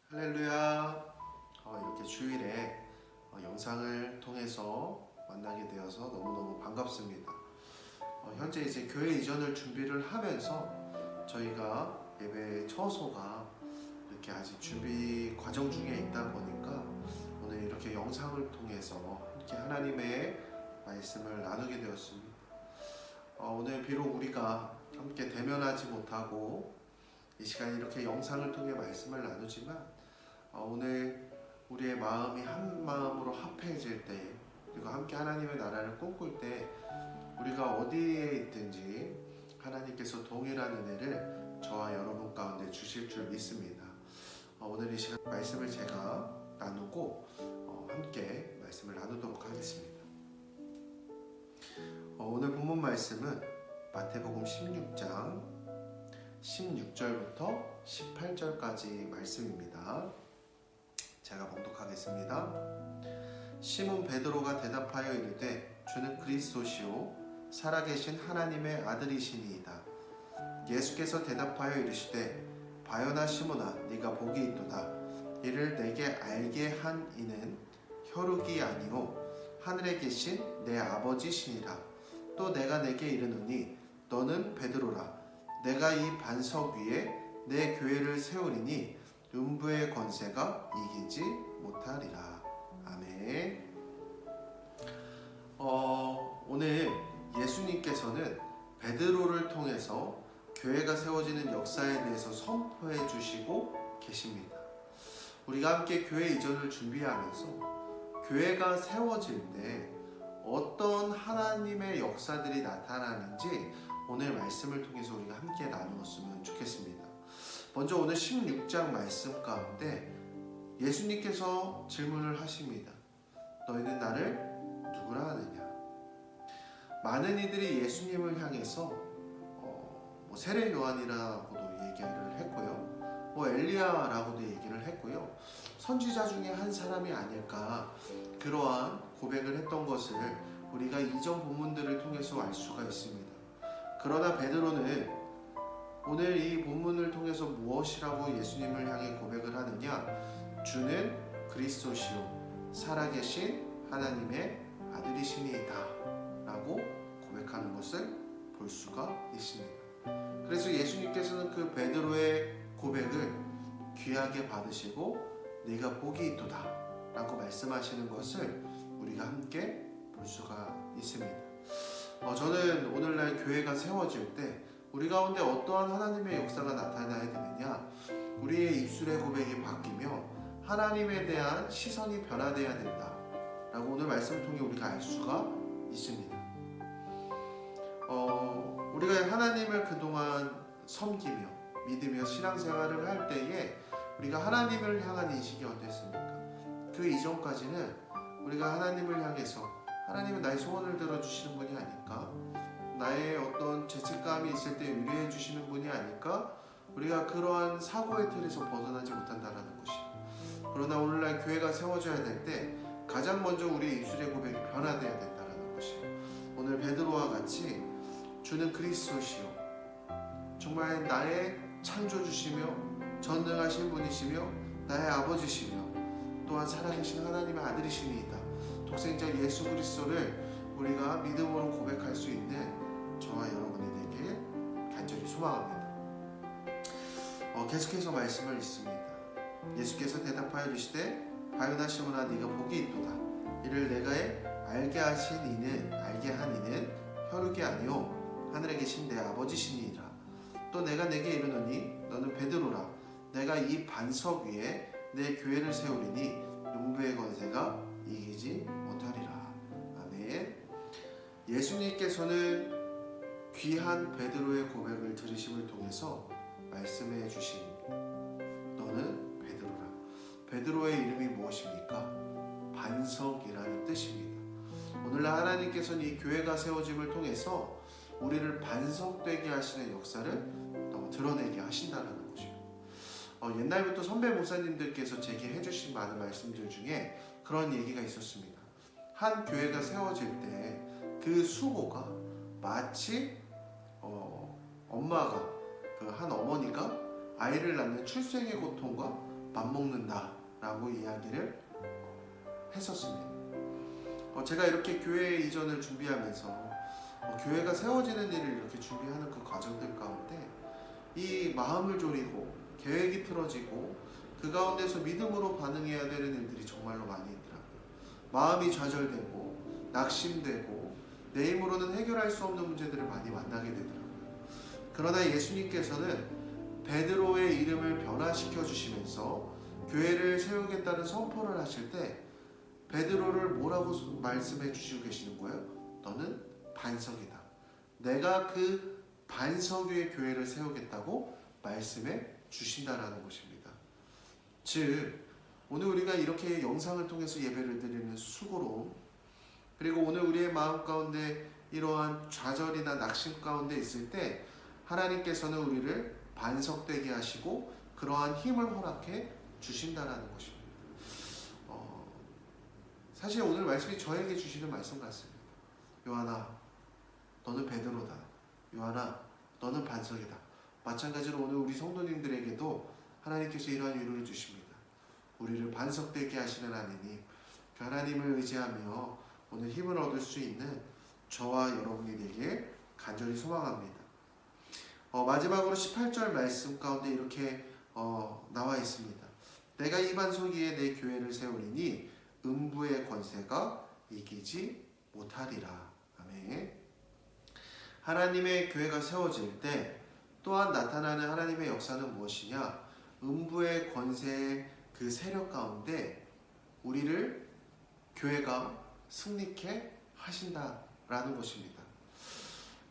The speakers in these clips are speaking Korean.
할렐루야. 이렇게 주일에 영상을 통해서 만나게 되어서 너무너무 반갑습니다. 현재 이제 교회 이전을 준비를 하면서 저희가 예배 처소가 이렇게 아직 준비 과정 중에 있다 보니까 오늘 이렇게 영상을 통해서 함께 하나님의 말씀을 나누게 되었습니다. 오늘 비록 우리가 함께 대면하지 못하고 이 시간 이렇게 영상을 통해 말씀을 나누지만 오늘 우리의 마음이 한 마음으로 합해질 때, 그리고 함께 하나님의 나라를 꿈꿀 때 우리가 어디에 있든지 하나님께서 동일한 은혜를 저와 여러분 가운데 주실 줄 믿습니다. 오늘 이 시간 말씀을 제가 나누고 함께 말씀을 나누도록 하겠습니다. 오늘 본문 말씀은 마태복음 16장 16절부터 18절까지 말씀입니다. 제가 봉독하겠습니다. 시몬 베드로가 대답하여 이르되 주는 그리스도시요 살아계신 하나님의 아들이시니이다. 예수께서 대답하여 이르시되 바요나 시몬아 네가 복이 있도다. 이를 내게 알게 한 이는 혈육이 아니요 하늘에 계신 내 아버지시니라. 또 내가 내게 이르노니 너는 베드로라. 내가 이 반석 위에 내 교회를 세우리니 음부의 권세가 이기지 못하리라. 아멘. 오늘 예수님께서는 베드로를 통해서 교회가 세워지는 역사에 대해서 선포해 주시고 계십니다. 우리가 함께 교회 이전을 준비하면서 교회가 세워질 때 어떤 하나님의 역사들이 나타나는지 오늘 말씀을 통해서 우리가 함께 나누었으면 좋겠습니다. 먼저 오늘 16장 말씀 가운데 예수님께서 질문을 하십니다. 너희는 나를 누구라 하느냐? 많은 이들이 예수님을 향해서 세례 요한이라고도 얘기를 했고요, 엘리야라고도 얘기를 했고요, 선지자 중에 한 사람이 아닐까, 그러한 고백을 했던 것을 우리가 이전 본문들을 통해서 알 수가 있습니다. 그러나 베드로는 오늘 이 본문을 통해서 무엇이라고 예수님을 향해 고백을 하느냐? 주는 그리스도시요 살아계신 하나님의 아들이시니이다 라고 고백하는 것을 볼 수가 있습니다. 그래서 예수님께서는 그 베드로의 고백을 귀하게 받으시고 네가 복이 있도다 라고 말씀하시는 것을 우리가 함께 볼 수가 있습니다. 저는 오늘날 교회가 세워질 때 우리 가운데 어떠한 하나님의 역사가 나타나야 되느냐? 우리의 입술의 고백이 바뀌며 하나님에 대한 시선이 변화되어야 된다 라고 오늘 말씀을 통해 우리가 알 수가 있습니다. 우리가 하나님을 그동안 섬기며 믿으며 신앙생활을 할 때에 우리가 하나님을 향한 인식이 어땠습니까? 그 이전까지는 우리가 하나님을 향해서 하나님은 나의 소원을 들어주시는 분이 아닐까? 나의 어떤 죄책감이 있을 때 위로해 주시는 분이 아닐까? 우리가 그러한 사고의 틀에서 벗어나지 못한다는 것이에요. 그러나 오늘날 교회가 세워져야 될 때 가장 먼저 우리의 입술의 고백이 변화되어야 된다는 것이에요. 오늘 베드로와 같이 주는 그리스도시요 정말 나의 창조주시며 전능하신 분이시며 나의 아버지시며 또한 살아계신 하나님의 아들이시니이다. 독생자 예수 그리스도를 우리가 믿음으로 고백할 수 있는 저와 여러분이 되길 간절히 소망합니다. 계속해서 말씀을 읽습니다. 예수께서 대답하여 이르시되 바요나 시몬아 네가 복이 있도다. 이를 내가 알게 한 이는 혈육이 아니요 하늘에 계신 내 아버지시니이다. 또 내가 내게 이르노니 너는 베드로라. 내가 이 반석 위에 내 교회를 세우리니 음부의 권세가 이기지 못하리라. 아멘. 예수님께서는 귀한 베드로의 고백을 들으심을 통해서 말씀해 주신 너는 베드로라. 베드로의 이름이 무엇입니까? 반석이라는 뜻입니다. 오늘날 하나님께서는 이 교회가 세워짐을 통해서 우리를 반석되게 하시는 역사를 드러내게 하신다는 것입니다. 옛날부터 선배 목사님들께서 제게 해주신 많은 말씀들 중에 그런 얘기가 있었습니다. 한 교회가 세워질 때 그 수고가 마치 엄마가 한 어머니가 아이를 낳는 출생의 고통과 먹는다라고 이야기를 했었습니다. 제가 이렇게 교회 이전을 준비하면서 교회가 세워지는 일을 이렇게 준비하는 그 과정들 가운데 이 마음을 졸이고 계획이 틀어지고 그 가운데서 믿음으로 반응해야 되는 일들이 정말로 많이 있더라고요. 마음이 좌절되고 낙심되고 내 힘으로는 해결할 수 없는 문제들을 많이 만나게 되더라고요. 그러나 예수님께서는 베드로의 이름을 변화시켜 주시면서 교회를 세우겠다는 선포를 하실 때 베드로를 뭐라고 말씀해 주시고 계시는 거예요? 너는 반석이다. 내가 그 반석 위에 교회를 세우겠다고 말씀해 주신다라는 것입니다. 즉 오늘 우리가 이렇게 영상을 통해서 예배를 드리는 수고로움, 그리고 오늘 우리의 마음 가운데 이러한 좌절이나 낙심 가운데 있을 때 하나님께서는 우리를 반석되게 하시고 그러한 힘을 허락해 주신다라는 것입니다. 사실 오늘 말씀이 저에게 주시는 말씀 같습니다. 요한아, 너는 베드로다. 요한아, 너는 반석이다. 마찬가지로 오늘 우리 성도님들에게도 하나님께서 이러한 위로를 주십니다. 우리를 반석되게 하시는 하나님, 그 하나님을 의지하며 오늘 힘을 얻을 수 있는 저와 여러분이 되길 간절히 소망합니다. 마지막으로 18절 말씀 가운데 이렇게 나와 있습니다. 내가 이 반석 위에 내 교회를 세우리니 음부의 권세가 이기지 못하리라. 아멘. 하나님의 교회가 세워질 때 또한 나타나는 하나님의 역사는 무엇이냐? 음부의 권세의 그 세력 가운데 우리를 교회가 승리케 하신다라는 것입니다.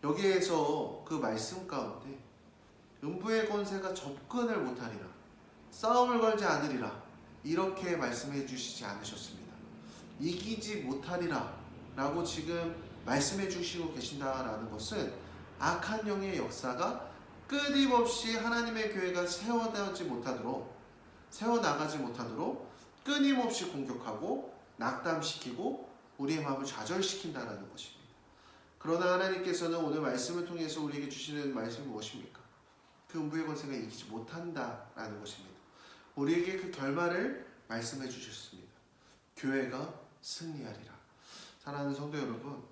여기에서 그 말씀 가운데 음부의 권세가 접근을 못하리라, 싸움을 걸지 않으리라, 이렇게 말씀해 주시지 않으셨습니다. 이기지 못하리라 라고 지금 말씀해 주시고 계신다라는 것은 악한 영의 역사가 끊임없이 하나님의 교회가 세워나가지 못하도록 끊임없이 공격하고 낙담시키고 우리의 마음을 좌절시킨다라는 것입니다. 그러나 하나님께서는 오늘 말씀을 통해서 우리에게 주시는 말씀이 무엇입니까? 그 음부의 권세가 이기지 못한다라는 것입니다. 우리에게 그 결말을 말씀해 주셨습니다. 교회가 승리하리라. 사랑하는 성도 여러분,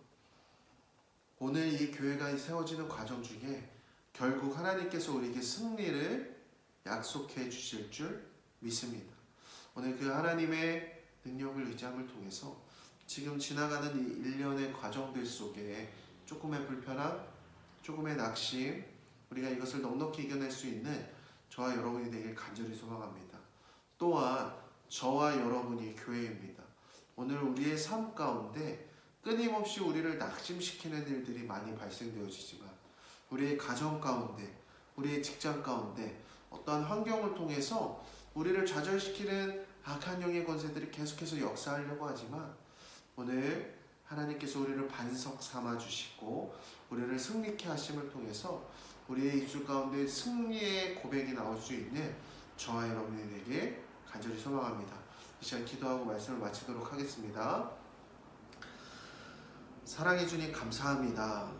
오늘 이 교회가 세워지는 과정 중에 결국 하나님께서 우리에게 승리를 약속해 주실 줄 믿습니다. 오늘 그 하나님의 능력을 의지함을 통해서 지금 지나가는 이 1년의 과정들 속에 조금의 불편함, 조금의 낙심, 우리가 이것을 넉넉히 이겨낼 수 있는 저와 여러분이 되길 간절히 소망합니다. 또한 저와 여러분이 교회입니다. 오늘 우리의 삶 가운데 끊임없이 우리를 낙심시키는 일들이 많이 발생되어지지만 우리의 가정 가운데, 우리의 직장 가운데 어떠한 환경을 통해서 우리를 좌절시키는 악한 영의 권세들이 계속해서 역사하려고 하지만 오늘 하나님께서 우리를 반석 삼아 주시고 우리를 승리케 하심을 통해서 우리의 입술 가운데 승리의 고백이 나올 수 있는 저와 여러분이 되길 간절히 소망합니다. 이 시간 기도하고 말씀을 마치도록 하겠습니다. 사랑해 주님 감사합니다.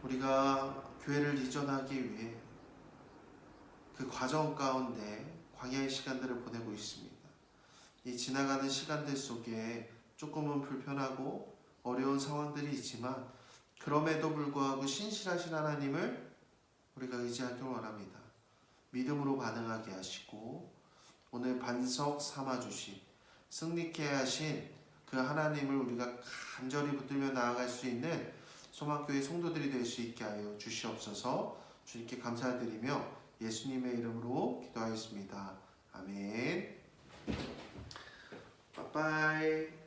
우리가 교회를 이전하기 위해 그 과정 가운데 광야의 시간들을 보내고 있습니다. 이 지나가는 시간들 속에 조금은 불편하고 어려운 상황들이 있지만 그럼에도 불구하고 신실하신 하나님을 우리가 의지하길 원합니다. 믿음으로 반응하게 하시고 오늘 반석 삼아주신 승리케 하신 그 하나님을 우리가 간절히 붙들며 나아갈 수 있는 소망교회 성도들이 될 수 있게 하여 주시옵소서. 주님께 감사드리며 예수님의 이름으로 기도하였습니다. 아멘. 빠빠이.